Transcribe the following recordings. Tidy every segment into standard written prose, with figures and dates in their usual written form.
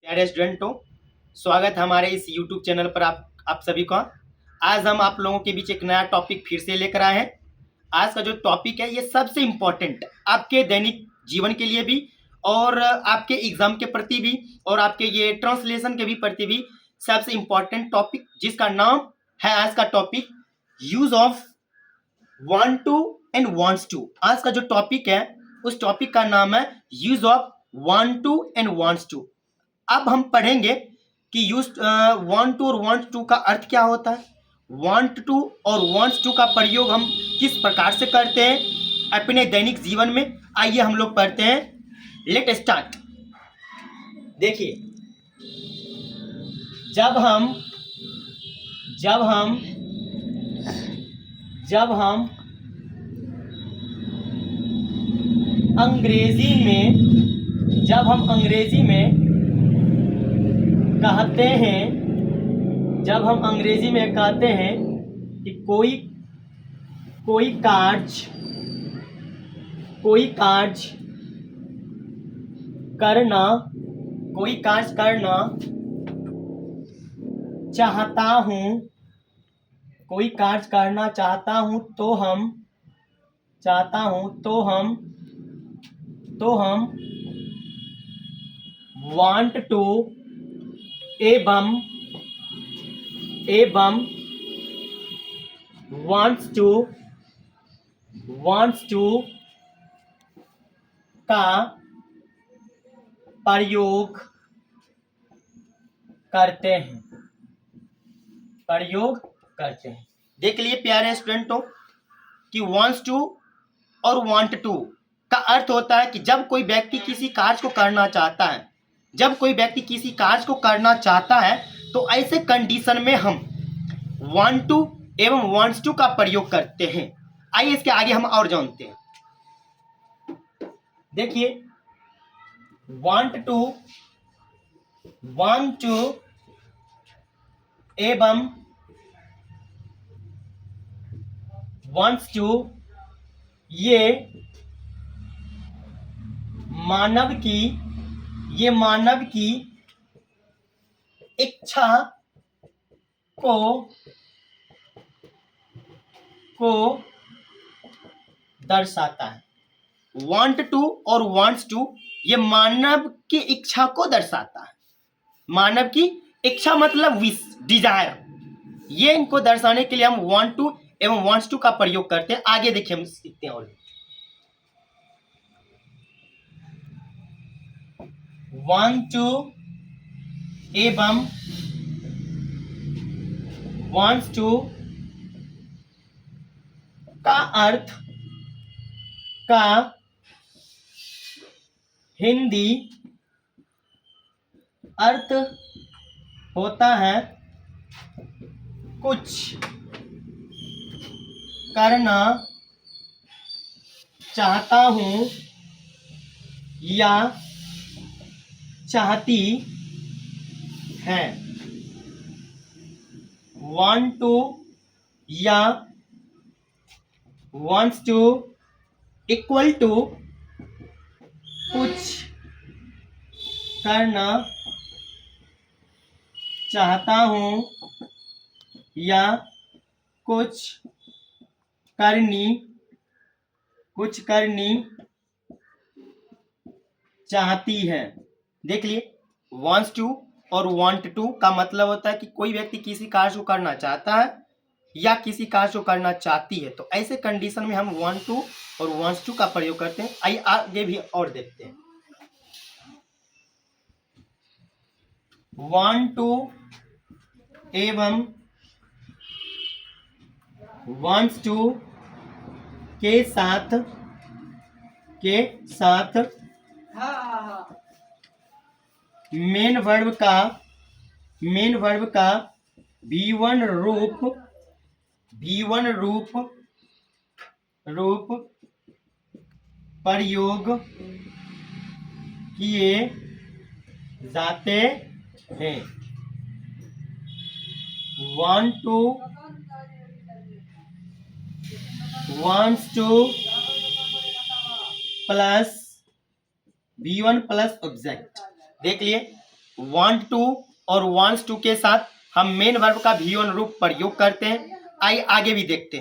प्यारे स्टूडेंटों, स्वागत है हमारे इस YouTube चैनल पर आप सभी का। आज हम आप लोगों के बीच एक नया टॉपिक फिर से लेकर आए हैं। आज का जो टॉपिक है ये सबसे इम्पोर्टेंट आपके दैनिक जीवन के लिए भी और आपके एग्जाम के प्रति भी और आपके ये ट्रांसलेशन के भी प्रति भी सबसे इम्पोर्टेंट टॉपिक, जिसका नाम है आज का topic use of want to and wants to. आज का जो टॉपिक है उस टॉपिक का नाम है use of want to and wants to. अब हम पढ़ेंगे कि यूज वांट टू और वांट टू का अर्थ क्या होता है, वांट टू और वांट्स टू का प्रयोग हम किस प्रकार से करते हैं अपने दैनिक जीवन में। आइए हम लोग पढ़ते हैं। Let start. देखिए, जब हम जब हम जब हम अंग्रेजी में कहते हैं, जब हम अंग्रेजी में कहते हैं कि कोई कार्य करना चाहता हूँ, कोई कार्य करना चाहता हूँ तो हम वांट टू एवं वांट्स टू का प्रयोग करते हैं। देख लिए प्यारे स्टूडेंटों कि वांट्स टू और वांट टू का अर्थ होता है कि जब कोई व्यक्ति किसी कार्य को करना चाहता है, तो ऐसे कंडीशन में हम वांट टू एवं वांट्स टू का प्रयोग करते हैं। आइए इसके आगे हम और जानते हैं। देखिए, वांट टू एवं वांट्स टू ये मानव की इच्छा को दर्शाता है। वांट टू और वांट्स टू ये मानव की इच्छा को दर्शाता है। मानव की इच्छा मतलब विश, डिजायर। ये इनको दर्शाने के लिए हम वांट टू एवं वांट्स टू का प्रयोग करते हैं। आगे देखिए हम सीखते हैं। और वांट टू एवं वांट्स टू का अर्थ का हिंदी अर्थ होता है कुछ करना चाहता हूँ या चाहती है। वांट टू या वांट्स टू इक्वल टू कुछ करना चाहता हूँ या कुछ करनी चाहती है। देख लिए, वांट्स टू और वांट टू का मतलब होता है कि कोई व्यक्ति किसी कार्य को करना चाहता है या किसी कार्य को करना चाहती है, तो ऐसे कंडीशन में हम वांट टू और वांट्स टू का प्रयोग करते हैं। आइए आगे भी और देखते हैं। वांट टू एवं वांट्स टू के साथ मेन वर्ब का V1 रूप प्रयोग किए जाते हैं। Want to wants to plus V1 plus object. देख लिए, वांट टू और वांट्स टू के साथ हम मेन वर्ब का V1 रूप प्रयोग करते हैं। आइए आगे भी देखते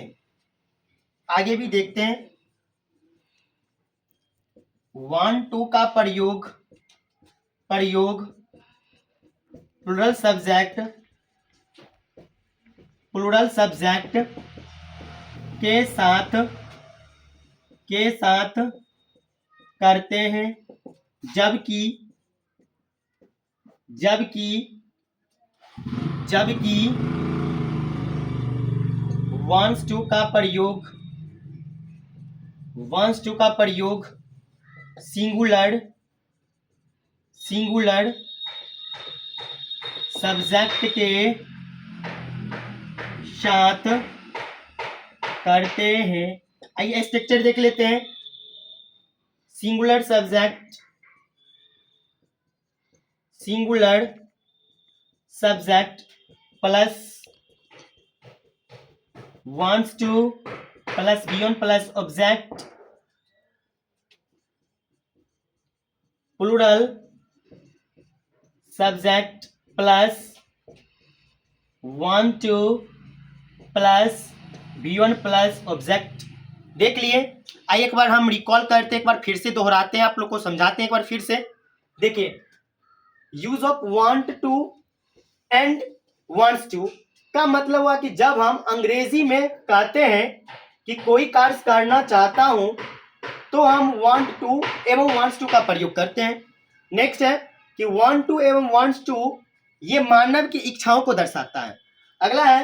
हैं, वांट टू का प्रयोग प्लूरल सब्जेक्ट के साथ करते हैं, जबकि wants to का प्रयोग सिंगुलर सब्जेक्ट के साथ करते हैं। आइए स्ट्रक्चर देख लेते हैं। Singular subject plus wants to plus V1 plus object, plural subject plus want to plus V1 plus object. देख लिए। आइए एक बार हम रिकॉल करते हैं, एक बार फिर से दोहराते हैं, आप लोग को समझाते हैं एक बार फिर से। देखिए, use of want to and wants to का मतलब हुआ कि जब हम अंग्रेजी में कहते हैं कि कोई कार्य करना चाहता हूं तो हम वांट टू एवं वांट्स टू का प्रयोग करते हैं। नेक्स्ट है कि वांट टू एवं वांट्स टू ये मानव की इच्छाओं को दर्शाता है। अगला है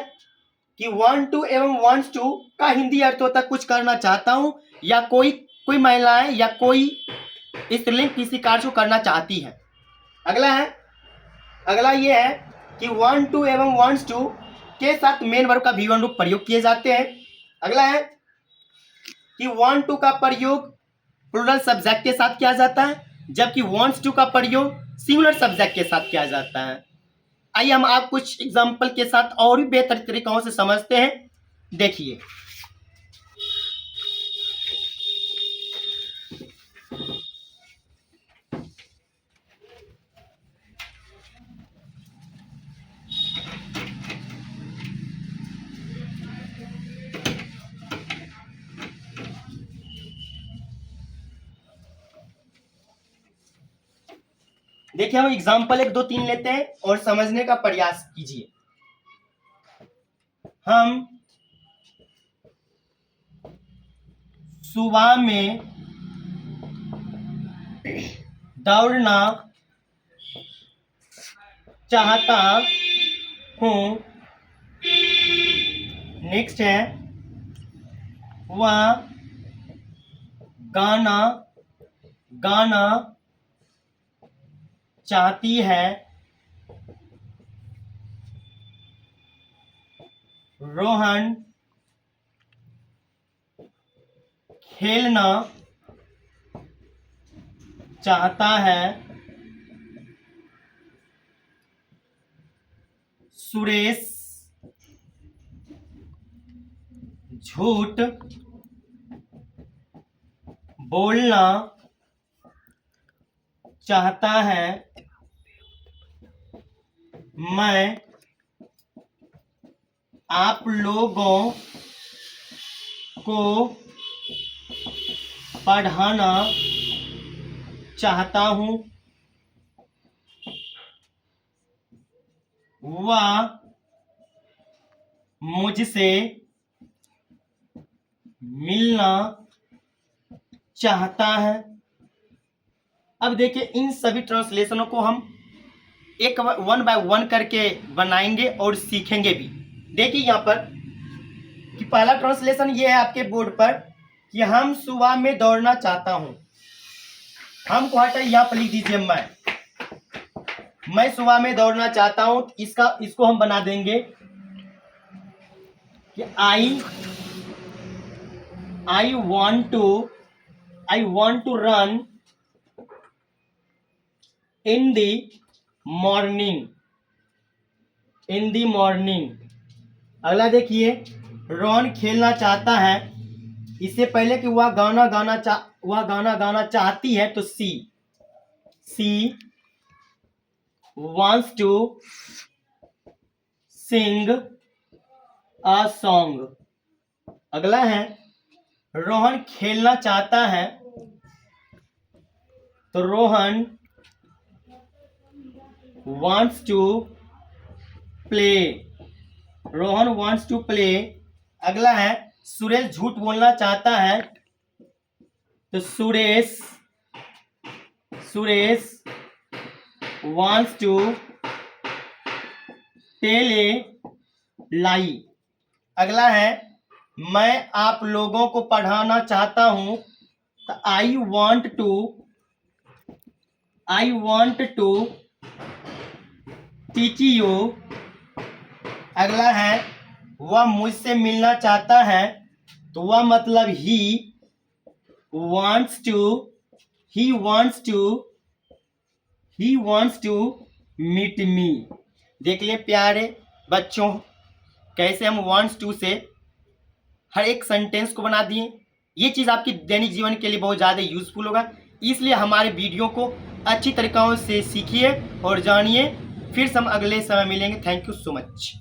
कि वांट टू एवं वांट्स टू का हिंदी अर्थ होता है कुछ करना चाहता हूं, या कोई महिलाएं या कोई स्त्रीलिंग किसी कार्य को करना चाहती है। अगला ये है कि वांट टू एवं वांट्स टू के साथ मेन वर्ब का V1 रूप प्रयोग किए जाते हैं। अगला है कि वांट टू का प्रयोग प्लूरल सब्जेक्ट के साथ किया जाता है, जबकि वांट्स टू का प्रयोग सिंगुलर सब्जेक्ट के साथ किया जाता है। आइए हम आप कुछ एग्जांपल के साथ और भी बेहतर तरीकों से समझते हैं। देखिए, हम एग्जांपल 1 2 3 लेते हैं और समझने का प्रयास कीजिए। हम सुबह में दौड़ना चाहता हूं। नेक्स्ट है वह गाना चाहती है। रोहन खेलना चाहता है। सुरेश झूठ बोलना चाहता है। मैं आप लोगों को पढ़ाना चाहता हूं। वह मुझसे मिलना चाहता है। अब देखिए, इन सभी ट्रांसलेशनों को हम एक 1 बाय 1 करके बनाएंगे और सीखेंगे भी। देखिए यहाँ पर कि पहला ट्रांसलेशन ये है आपके बोर्ड पर कि हम सुबह में दौड़ना चाहता हूं। हम को हटा यहाँ पर लिख दीजिए मैं सुबह में दौड़ना चाहता हूं। इसको हम बना देंगे कि I want to run in the morning. अगला देखिए, रॉन खेलना चाहता है। इससे पहले कि वह गाना गाना चाहती है तो सी wants to sing a song। अगला है रोहन खेलना चाहता है, तो Rohan wants to play। Rohan wants to play। अगला है सुरेश झूठ बोलना चाहता है, तो Suresh wants to tell a lie। अगला है मैं आप लोगों को पढ़ाना चाहता हूं, तो I want to teach you। अगला है वह मुझसे मिलना चाहता है, तो वह मतलब he wants to meet me। देख ले प्यारे बच्चों, कैसे हम wants to से हर एक सेंटेंस को बना दिए। ये चीज़ आपकी दैनिक जीवन के लिए बहुत ज़्यादा यूजफुल होगा, इसलिए हमारे वीडियो को अच्छी तरीकों से सीखिए और जानिए। फिर से हम अगले समय मिलेंगे। Thank you so much.